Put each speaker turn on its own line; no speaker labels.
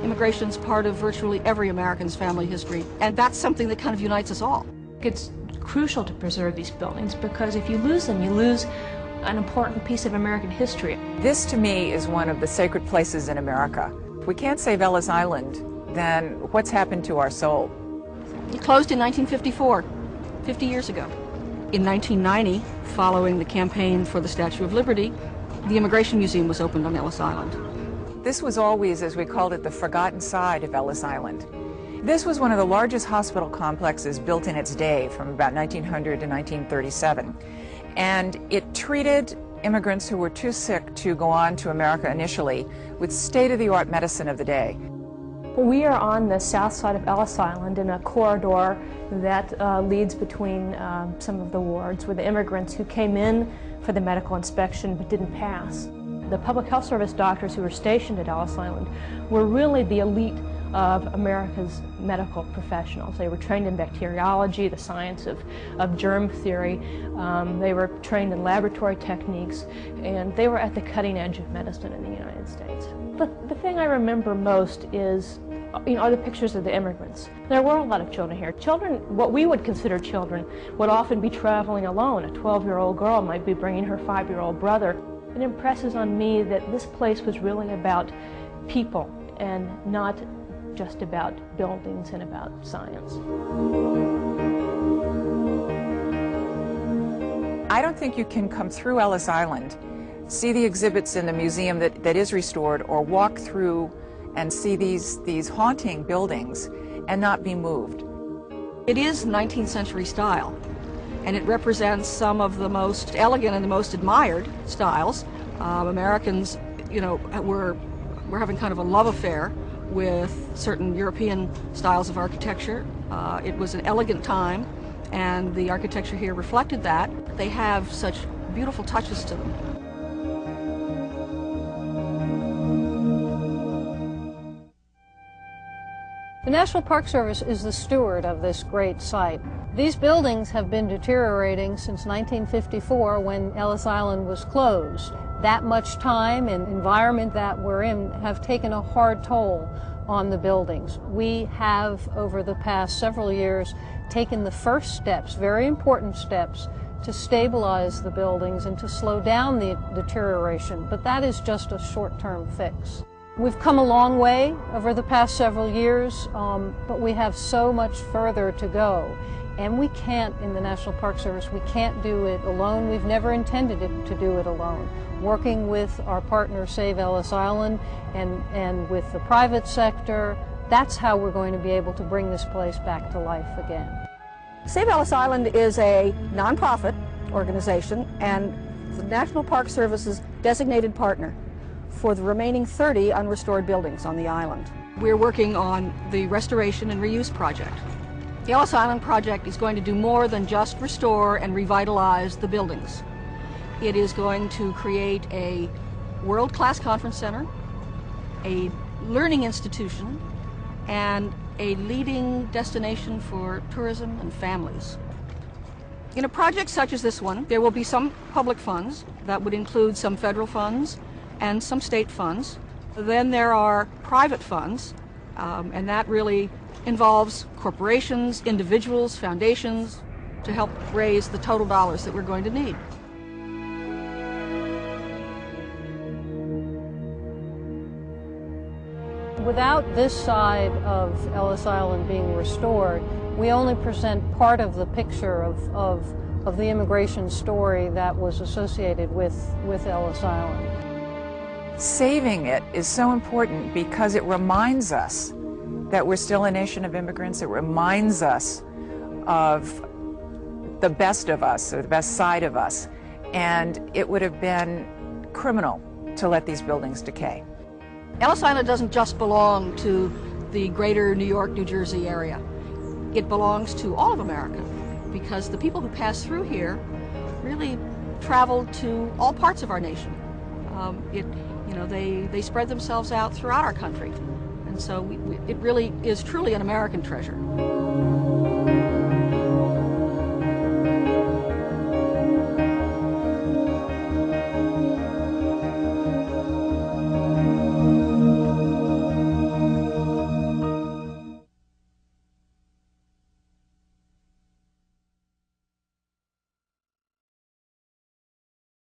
Immigration's part of virtually every American's family history, and that's something that kind of unites us all.
It's crucial to preserve these buildings because if you lose them, you lose an important piece of American history.
This, to me, is one of the sacred places in America. If we can't save Ellis Island, then what's happened to our soul?
It closed in 1954, 50 years ago. In 1990, following the campaign for the Statue of Liberty, the Immigration Museum was opened on Ellis Island.
This was always, as we called it, the forgotten side of Ellis Island. This was one of the largest hospital complexes built in its day from about 1900 to 1937. And it treated immigrants who were too sick to go on to America initially with state-of-the-art medicine of the day.
We are on the south side of Ellis Island in a corridor that leads between some of the wards where the immigrants who came in for the medical inspection but didn't pass. The public health service doctors who were stationed at Ellis Island were really the elite of America's medical professionals. They were trained in bacteriology, the science of germ theory. They were trained in laboratory techniques, and they were at the cutting edge of medicine in the United States. But the thing I remember most is, are the pictures of the immigrants. There were a lot of children here. Children, what we would consider children, would often be traveling alone. A 12-year-old girl might be bringing her 5-year-old brother. It impresses on me that this place was really about people and not just about buildings and about science.
I don't think you can come through Ellis Island, see the exhibits in the museum that is restored, or walk through and see these haunting buildings and not be moved.
It is 19th century style, and it represents some of the most elegant and the most admired styles. Americans, we're having kind of a love affair with certain European styles of architecture. It was an elegant time, and the architecture here reflected that. They have such beautiful touches to them.
The National Park Service is the steward of this great site. These buildings have been deteriorating since 1954 when Ellis Island was closed. That much time and environment that we're in have taken a hard toll on the buildings. We have, over the past several years, taken the first steps, very important steps, to stabilize the buildings and to slow down the deterioration, but that is just a short-term fix. We've come a long way over the past several years, but we have so much further to go. And we can't, in the National Park Service, we can't do it alone. We've never intended to do it alone. Working with our partner, Save Ellis Island, and with the private sector, that's how we're going to be able to bring this place back to life again.
Save Ellis Island is a nonprofit organization and the National Park Service's designated partner for the remaining 30 unrestored buildings on the island. We're working on the restoration and reuse project. The Ellis Island project is going to do more than just restore and revitalize the buildings. It is going to create a world-class conference center, a learning institution, and a leading destination for tourism and families. In a project such as this one, there will be some public funds that would include some federal funds and some state funds. Then there are private funds, and that really involves corporations, individuals, foundations, to help raise the total dollars that we're going to need.
Without this side of Ellis Island being restored, we only present part of the picture of the immigration story that was associated with Ellis Island.
Saving it is so important because it reminds us that we're still a nation of immigrants. It reminds us of the best of us, or the best side of us. And it would have been criminal to let these buildings decay.
Ellis Island doesn't just belong to the greater New York, New Jersey area. It belongs to all of America because the people who pass through here really travel to all parts of our nation. They spread themselves out throughout our country. And so it really is truly an American treasure.